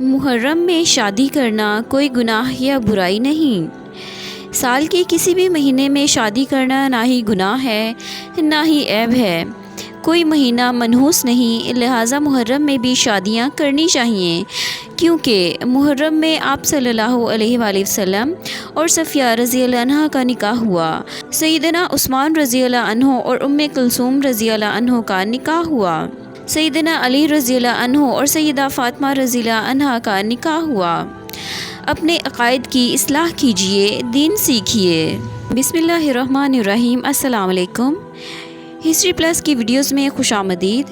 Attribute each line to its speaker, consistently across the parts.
Speaker 1: محرم میں شادی کرنا کوئی گناہ یا برائی نہیں۔ سال کے کسی بھی مہینے میں شادی کرنا نہ ہی گناہ ہے نہ ہی عیب ہے، کوئی مہینہ منحوس نہیں، لہٰذا محرم میں بھی شادیاں کرنی چاہیے، کیونکہ محرم میں آپ صلی اللہ علیہ وآلہ وسلم اور صفیہ رضی اللہ عنہ کا نکاح ہوا، سیدنا عثمان رضی اللہ عنہ اور ام کلثوم رضی اللہ عنہ کا نکاح ہوا، سیدنا علی رضی اللہ عنہ اور سیدہ فاطمہ رضی اللہ عنہا کا نکاح ہوا۔ اپنے عقائد کی اصلاح کیجیے، دین سیکھیے۔ بسم اللہ الرحمن الرحیم۔ السلام علیکم۔ ہسٹری پلس کی ویڈیوز میں خوش آمدید۔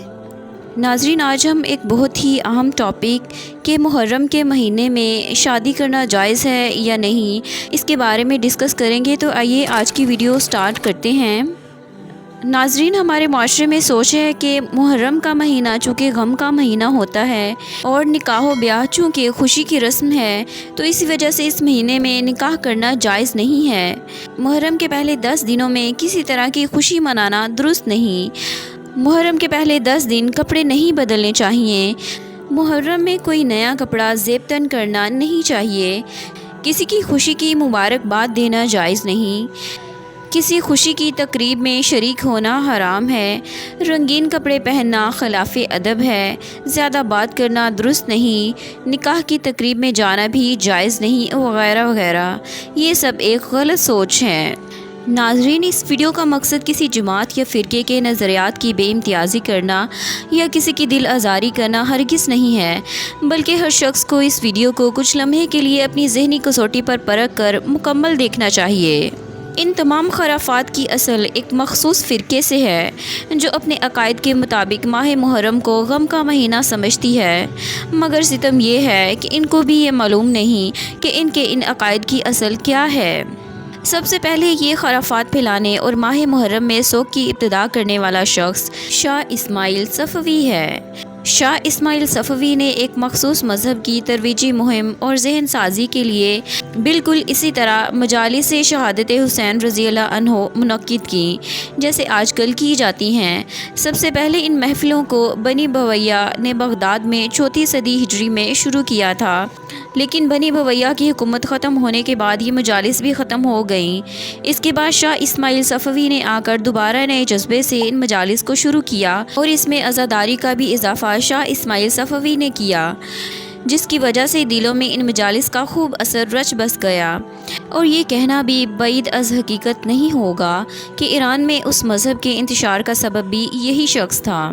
Speaker 1: ناظرین، آج ہم ایک بہت ہی اہم ٹاپک کہ محرم کے مہینے میں شادی کرنا جائز ہے یا نہیں، اس کے بارے میں ڈسکس کریں گے، تو آئیے آج کی ویڈیو سٹارٹ کرتے ہیں۔ ناظرین، ہمارے معاشرے میں سوچ ہے کہ محرم کا مہینہ چونکہ غم کا مہینہ ہوتا ہے اور نکاح و بیاہ چونکہ خوشی کی رسم ہے، تو اسی وجہ سے اس مہینے میں نکاح کرنا جائز نہیں ہے۔ محرم کے پہلے 10 دنوں میں کسی طرح کی خوشی منانا درست نہیں۔ محرم کے پہلے 10 دن کپڑے نہیں بدلنے چاہیے۔ محرم میں کوئی نیا کپڑا زیب تن کرنا نہیں چاہیے۔ کسی کی خوشی کی مبارکباد دینا جائز نہیں۔ کسی خوشی کی تقریب میں شریک ہونا حرام ہے۔ رنگین کپڑے پہننا خلاف ادب ہے۔ زیادہ بات کرنا درست نہیں۔ نکاح کی تقریب میں جانا بھی جائز نہیں، وغیرہ وغیرہ۔ یہ سب ایک غلط سوچ ہے۔ ناظرین، اس ویڈیو کا مقصد کسی جماعت یا فرقے کے نظریات کی بے امتیازی کرنا یا کسی کی دل آزاری کرنا ہرگز نہیں ہے، بلکہ ہر شخص کو اس ویڈیو کو کچھ لمحے کے لیے اپنی ذہنی کسوٹی پر پرکھ کر مکمل دیکھنا چاہیے۔ ان تمام خرافات کی اصل ایک مخصوص فرقے سے ہے، جو اپنے عقائد کے مطابق ماہ محرم کو غم کا مہینہ سمجھتی ہے، مگر ستم یہ ہے کہ ان کو بھی یہ معلوم نہیں کہ ان عقائد کی اصل کیا ہے۔ سب سے پہلے یہ خرافات پھیلانے اور ماہ محرم میں سوگ کی ابتدا کرنے والا شخص شاہ اسماعیل صفوی ہے۔ شاہ اسماعیل صفوی نے ایک مخصوص مذہب کی ترویجی مہم اور ذہن سازی کے لیے بالکل اسی طرح مجالس شہادت حسین رضی اللہ عنہ منعقد کی جیسے آج کل کی جاتی ہیں۔ سب سے پہلے ان محفلوں کو بنی بویہ نے بغداد میں 4 صدی ہجری میں شروع کیا تھا، لیکن بنی بویہ کی حکومت ختم ہونے کے بعد یہ مجالس بھی ختم ہو گئیں۔ اس کے بعد شاہ اسماعیل صفوی نے آ کر دوبارہ نئے جذبے سے ان مجالس کو شروع کیا اور اس میں عزاداری کا بھی اضافہ شاہ اسماعیل صفوی نے کیا، جس کی وجہ سے دلوں میں ان مجالس کا خوب اثر رچ بس گیا۔ اور یہ کہنا بھی بعید از حقیقت نہیں ہوگا کہ ایران میں اس مذہب کے انتشار کا سبب بھی یہی شخص تھا،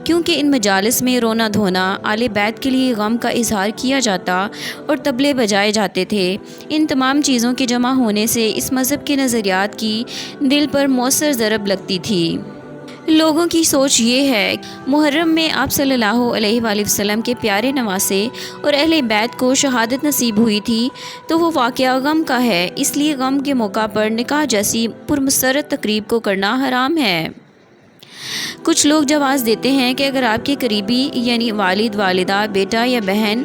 Speaker 1: کیونکہ ان مجالس میں رونا دھونا، آل بیت کے لیے غم کا اظہار کیا جاتا اور طبلے بجائے جاتے تھے۔ ان تمام چیزوں کے جمع ہونے سے اس مذہب کے نظریات کی دل پر مؤثر ضرب لگتی تھی۔ لوگوں کی سوچ یہ ہے محرم میں آپ صلی اللہ علیہ وآلہ وسلم کے پیارے نواسے اور اہل بیت کو شہادت نصیب ہوئی تھی، تو وہ واقعہ غم کا ہے، اس لیے غم کے موقع پر نکاح جیسی پرمسرت تقریب کو کرنا حرام ہے۔ کچھ لوگ جواز دیتے ہیں کہ اگر آپ کے قریبی یعنی والد، والدہ، بیٹا یا بہن،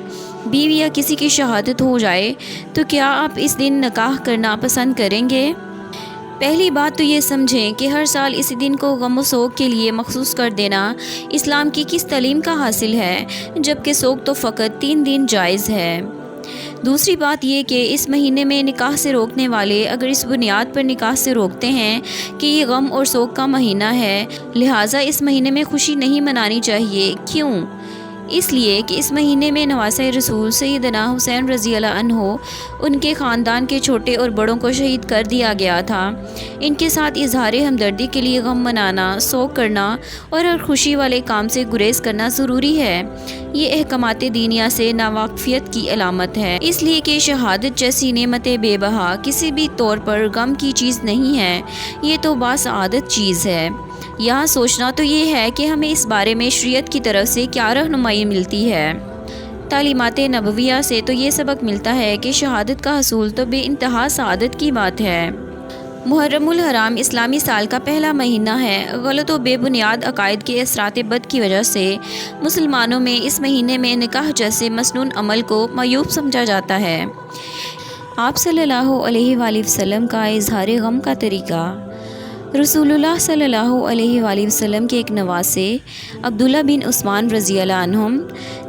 Speaker 1: بیوی یا کسی کی شہادت ہو جائے تو کیا آپ اس دن نکاح کرنا پسند کریں گے؟ پہلی بات تو یہ سمجھیں کہ ہر سال اسی دن کو غم و سوگ کے لیے مخصوص کر دینا اسلام کی کس تعلیم کا حاصل ہے، جبکہ سوگ تو فقط 3 دن جائز ہے۔ دوسری بات یہ کہ اس مہینے میں نکاح سے روکنے والے اگر اس بنیاد پر نکاح سے روکتے ہیں کہ یہ غم اور سوگ کا مہینہ ہے، لہٰذا اس مہینے میں خوشی نہیں منانی چاہیے۔ کیوں؟ اس لیے کہ اس مہینے میں نواسۂ رسول سیدنا حسین رضی اللہ عنہ، ان کے خاندان کے چھوٹے اور بڑوں کو شہید کر دیا گیا تھا۔ ان کے ساتھ اظہار ہمدردی کے لیے غم منانا، سوگ کرنا اور ہر خوشی والے کام سے گریز کرنا ضروری ہے۔ یہ احکامات دینیہ سے ناواقفیت کی علامت ہے، اس لیے کہ شہادت جیسی نعمت بے بہا کسی بھی طور پر غم کی چیز نہیں ہے، یہ تو باسعادت چیز ہے۔ یہاں سوچنا تو یہ ہے کہ ہمیں اس بارے میں شریعت کی طرف سے کیا رہنمائی ملتی ہے۔ تعلیمات نبویہ سے تو یہ سبق ملتا ہے کہ شہادت کا حصول تو بے انتہا سعادت کی بات ہے۔ محرم الحرام اسلامی سال کا پہلا مہینہ ہے۔ غلط و بے بنیاد عقائد کے اثرات بد کی وجہ سے مسلمانوں میں اس مہینے میں نکاح جیسے مسنون عمل کو معیوب سمجھا جاتا ہے۔ آپ صلی اللہ علیہ وآلہ وسلم کا اظہار غم کا طریقہ۔ رسول اللہ صلی اللہ علیہ وآلہ وسلم کے ایک نواسے عبداللہ بن عثمان رضی اللہ عنہم